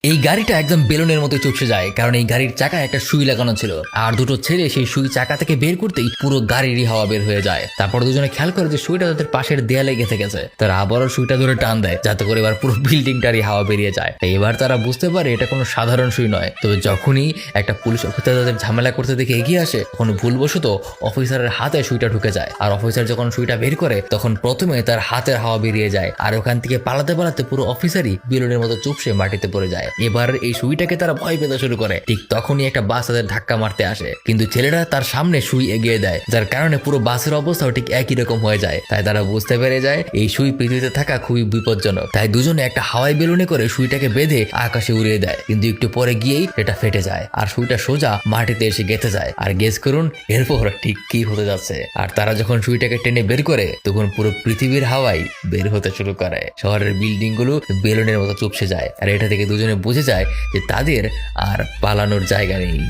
এই গাড়িটা একদম বেলুনের মতো চুপসে যায়, কারণ এই গাড়ির চাকায় একটা সুই লাগানো ছিল। আর দুটো ছেলে সেই সুই চাকা থেকে বের করতেই পুরো গাড়িরই হাওয়া বের হয়ে যায়। তারপর দুজনে খেয়াল করে যে সুইটা তাদের পাশের দেয়ালে গেঁথে গেছে। তারা আবারও সুইটা ধরে টান দেয়, যাতে করে এবার পুরো বিল্ডিংটারই হাওয়া বেরিয়ে যায়। এবার তারা বুঝতে পারে এটা কোনো সাধারণ সুই নয়। তবে যখনই একটা পুলিশ অফিসার তাদের ঝামেলা করতে দেখে এগিয়ে আসে, তখন ভুলবশত অফিসারের হাতে সুইটা ঢুকে যায়। আর অফিসার যখন সুইটা বের করে, তখন প্রথমে তার হাতের হাওয়া বেরিয়ে যায়। আর ওখান থেকে পালাতে পালাতে পুরো অফিসারই বেলুনের মতো চুপসে মাটিতে পড়ে যায়। এবার এই সুইটাকে তারা ভয় পেতে শুরু করে। ঠিক তখনই একটা বাস তাদের ধাক্কা মারতে আসে, কিন্তু ছেলেরা তার সামনে সুই এগিয়ে দেয়, যার কারণে পুরো বাসের অবস্থাও ঠিক একই রকম হয়ে যায়। তাই তারা বুঝতে পেরে যায় এই সুই পৃথিবীতে থাকা খুবই বিপজ্জনক। তাই দুজনে একটা হাওয়াই বেলুনে করে সুইটাকে বেঁধে আকাশে উড়িয়ে দেয়। কিন্তু একটু পরে গিয়েই এটা ফেটে যায় আর সুইটা সোজা মাটিতে এসে গেঁথে যায়। আর গেস করুন এরপর ঠিক কি হতে যাচ্ছে। আর তারা যখন সুইটাকে টেনে বের করে, তখন পুরো পৃথিবীর হাওয়াই বের হতে শুরু করে। শহরের বিল্ডিং গুলো বেলুনের মতো চুপসে যায়। আর এটা থেকে দুজনে বুঝে যায় যে তাদের আর পালানোর জায়গা নেই।